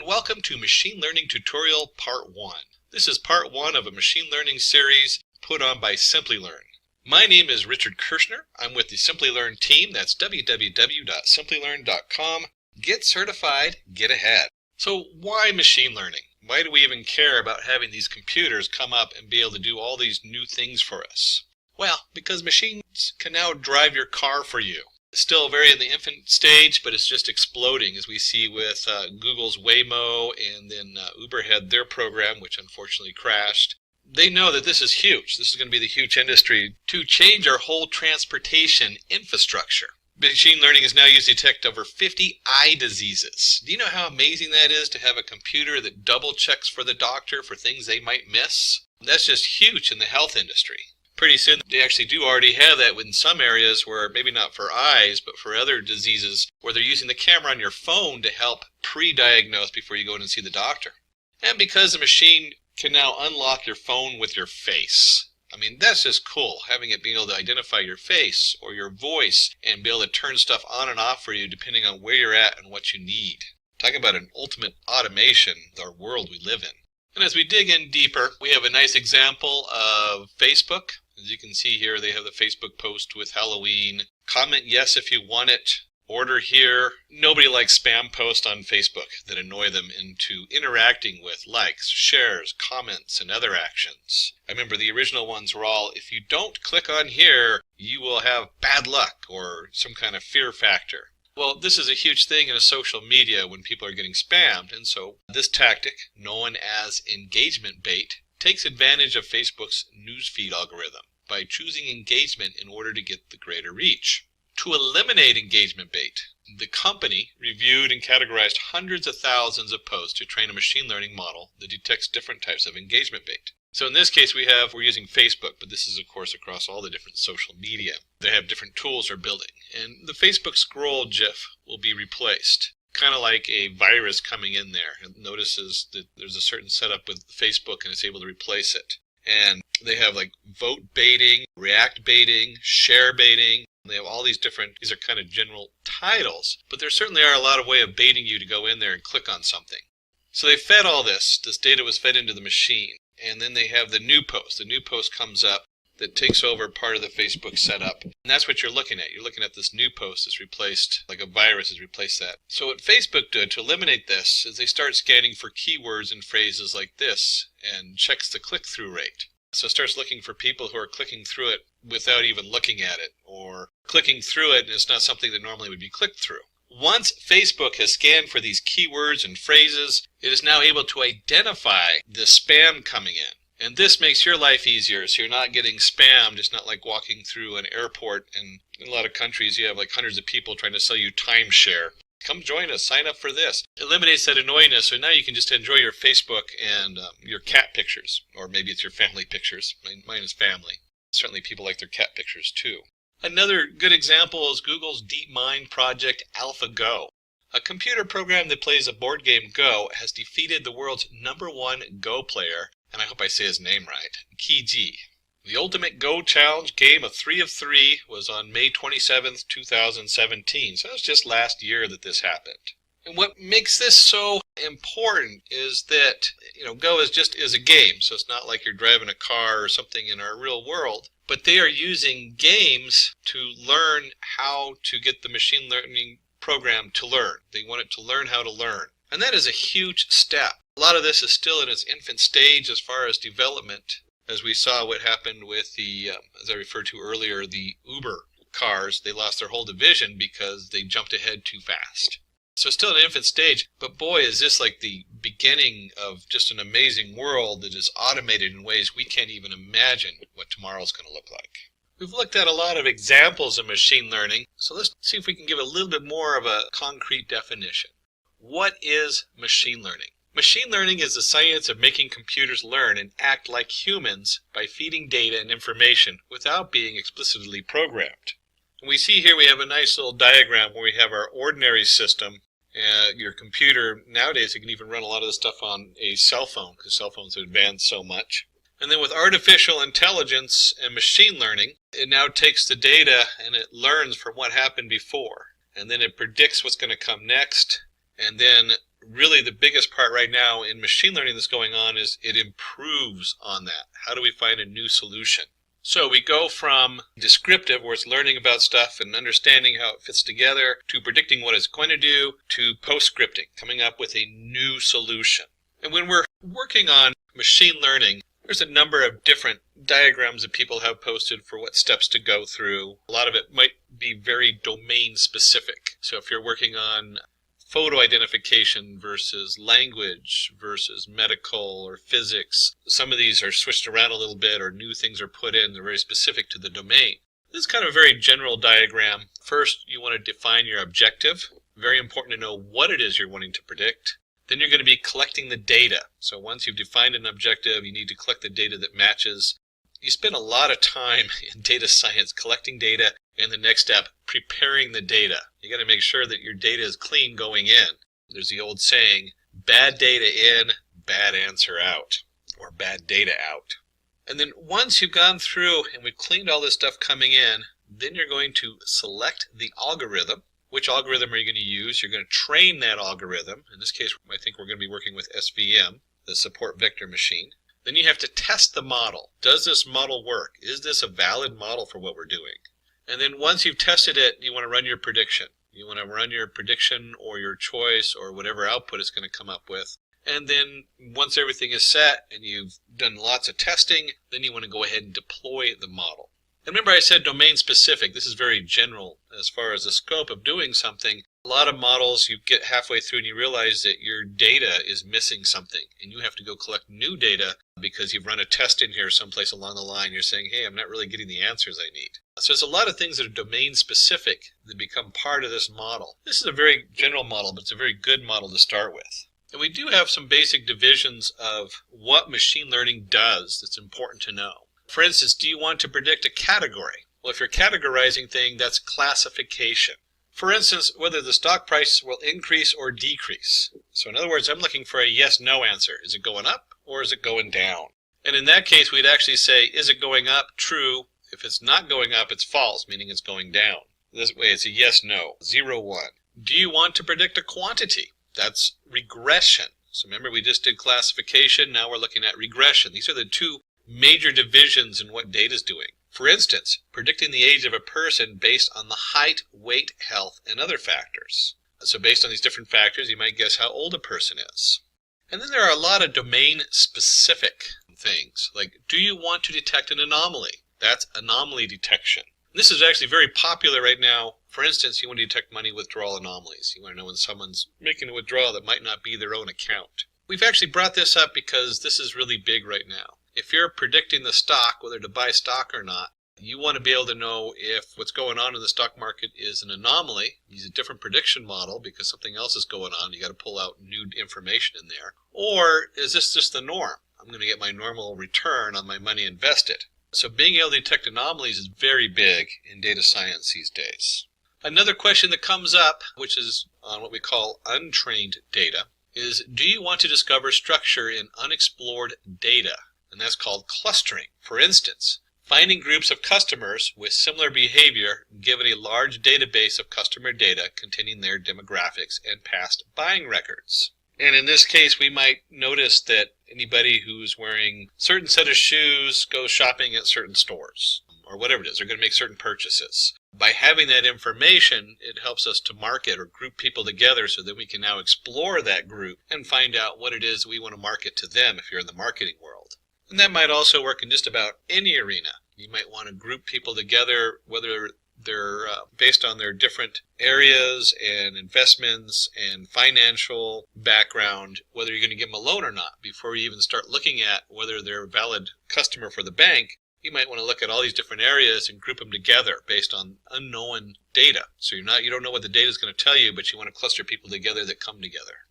welcome to Machine Learning Tutorial Part 1. This is Part 1 of a machine learning series put on by Simplilearn. My name is Richard Kirschner. I'm with the Simplilearn team. That's www.simplilearn.com. Get certified, get ahead. So why machine learning? Why do we even care about having these computers come up and be able to do all these new things for us? Well, because machines can now drive your car for you. It's still very in the infant stage, but it's just exploding, as we see with Google's Waymo, and then Uber had their program, which unfortunately crashed. They know that this is huge. This is going to be the huge industry to change our whole transportation infrastructure. Machine learning is now used to detect over 50 eye diseases. Do you know how amazing that is, to have a computer that double checks for the doctor for things they might miss? That's just huge in the health industry. Pretty soon they actually do already have that in some areas where maybe not for eyes, but for other diseases, where they're using the camera on your phone to help pre-diagnose before you go in and see the doctor. And because the machine can now unlock your phone with your face. I mean, that's just cool, having it being able to identify your face or your voice and be able to turn stuff on and off for you depending on where you're at and what you need. Talking about an ultimate automation, our world we live in. And as we dig in deeper, we have a nice example of Facebook. As you can see here, they have the Facebook post with Halloween. Comment yes if you want it. Order here. Nobody likes spam posts on Facebook that annoy them into interacting with likes, shares, comments, and other actions. I remember the original ones were all, if you don't click on here, you will have bad luck or some kind of fear factor. Well, this is a huge thing in a social media when people are getting spammed, and so this tactic, known as engagement bait, takes advantage of Facebook's newsfeed algorithm by choosing engagement in order to get the greater reach. To eliminate engagement bait, the company reviewed and categorized hundreds of thousands of posts to train a machine learning model that detects different types of engagement bait. So in this case we're using Facebook, but this is of course across all the different social media. They have different tools they're building, and the Facebook scroll GIF will be replaced. Kind of like a virus coming in there. It notices that there's a certain setup with Facebook and it's able to replace it. And they have like vote baiting, react baiting, share baiting. They have all these are kind of general titles, but there certainly are a lot of ways of baiting you to go in there and click on something. So they fed all this data was fed into the machine, and then they have the new post. The new post comes up that takes over part of the Facebook setup. And that's what you're looking at. You're looking at this new post that's replaced, like a virus has replaced that. So what Facebook did to eliminate this is they start scanning for keywords and phrases like this and checks the click-through rate. So it starts looking for people who are clicking through it without even looking at it, or clicking through it and it's not something that normally would be clicked through. Once Facebook has scanned for these keywords and phrases, it is now able to identify the spam coming in. And this makes your life easier, so you're not getting spammed. It's not like walking through an airport, and in a lot of countries you have like hundreds of people trying to sell you timeshare. Come join us, sign up for this. It eliminates that annoyingness, so now you can just enjoy your Facebook and your cat pictures, or maybe it's your family pictures. Mine is family. Certainly people like their cat pictures too. Another good example is Google's DeepMind project AlphaGo. A computer program that plays a board game Go has defeated the world's #1 Go player, and I hope I say his name right, 𝐾𝐬𝐬. The ultimate Go challenge game of 3 of 3 was on May 27th, 2017, so it was just last year that this happened. And what makes this so important is that, Go is a game, so it's not like you're driving a car or something in our real world, but they are using games to learn how to get the machine learning program to learn. They want it to learn how to learn. And that is a huge step. A lot of this is still in its infant stage as far as development, as we saw what happened with the, as I referred to earlier, the Uber cars. They lost their whole division because they jumped ahead too fast. So it's still an infant stage, but boy, is this like the beginning of just an amazing world that is automated in ways we can't even imagine what tomorrow's going to look like. We've looked at a lot of examples of machine learning, so let's see if we can give a little bit more of a concrete definition. What is machine learning? Machine learning is the science of making computers learn and act like humans by feeding data and information without being explicitly programmed. And we see here we have a nice little diagram where we have our ordinary system. Your computer, nowadays you can even run a lot of this stuff on a cell phone because cell phones have advanced so much. And then with artificial intelligence and machine learning, it now takes the data and it learns from what happened before. And then it predicts what's going to come next, and then really the biggest part right now in machine learning that's going on is it improves on that. How do we find a new solution? So we go from descriptive, where it's learning about stuff and understanding how it fits together, to predicting what it's going to do, to post-scripting, coming up with a new solution. And when we're working on machine learning, there's a number of different diagrams that people have posted for what steps to go through. A lot of it might be very domain specific. So if you're working on photo identification versus language versus medical or physics, some of these are switched around a little bit or new things are put in. They're very specific to the domain. This is kind of a very general diagram. First, you want to define your objective. Very important to know what it is you're wanting to predict. Then you're going to be collecting the data. So once you've defined an objective, you need to collect the data that matches. You spend a lot of time in data science collecting data, and the next step, preparing the data. You got to make sure that your data is clean going in. There's the old saying, bad data in, bad answer out, or bad data out. And then once you've gone through and we've cleaned all this stuff coming in, then you're going to select the algorithm. Which algorithm are you going to use? You're going to train that algorithm. In this case, I think we're going to be working with SVM, the support vector machine. Then you have to test the model. Does this model work? Is this a valid model for what we're doing? And then once you've tested it, you want to run your prediction. You want to run your prediction or your choice or whatever output it's going to come up with. And then once everything is set and you've done lots of testing, then you want to go ahead and deploy the model. And remember I said domain specific. This is very general as far as the scope of doing something. A lot of models, you get halfway through and you realize that your data is missing something and you have to go collect new data because you've run a test in here someplace along the line. You're saying, hey, I'm not really getting the answers I need. So there's a lot of things that are domain specific that become part of this model. This is a very general model, but it's a very good model to start with. And we do have some basic divisions of what machine learning does that's important to know. For instance, do you want to predict a category? Well, if you're categorizing things, that's classification. For instance, whether the stock price will increase or decrease. So in other words, I'm looking for a yes-no answer. Is it going up or is it going down? And in that case, we'd actually say, is it going up? True. If it's not going up, it's false, meaning it's going down. This way, it's a yes-no, 0, 1. Do you want to predict a quantity? That's regression. So remember, we just did classification. Now we're looking at regression. These are the two major divisions in what data is doing. For instance, predicting the age of a person based on the height, weight, health, and other factors. So based on these different factors, you might guess how old a person is. And then there are a lot of domain-specific things, like do you want to detect an anomaly? That's anomaly detection. This is actually very popular right now. For instance, you want to detect money withdrawal anomalies. You want to know when someone's making a withdrawal that might not be their own account. We've actually brought this up because this is really big right now. If you're predicting the stock, whether to buy stock or not, you want to be able to know if what's going on in the stock market is an anomaly. Use a different prediction model because something else is going on. You got to pull out new information in there. Or is this just the norm? I'm going to get my normal return on my money invested. So being able to detect anomalies is very big in data science these days. Another question that comes up, which is on what we call untrained data, is do you want to discover structure in unexplored data? And that's called clustering. For instance, finding groups of customers with similar behavior given a large database of customer data containing their demographics and past buying records. And in this case, we might notice that anybody who's wearing a certain set of shoes goes shopping at certain stores, or whatever it is, they're going to make certain purchases. By having that information, it helps us to market or group people together so that we can now explore that group and find out what it is we want to market to them if you're in the marketing world. And that might also work in just about any arena. You might want to group people together, whether they're based on their different areas and investments and financial background, whether you're going to give them a loan or not. Before you even start looking at whether they're a valid customer for the bank, you might want to look at all these different areas and group them together based on unknown data. So you don't know what the data is going to tell you, but you want to cluster people together that come together.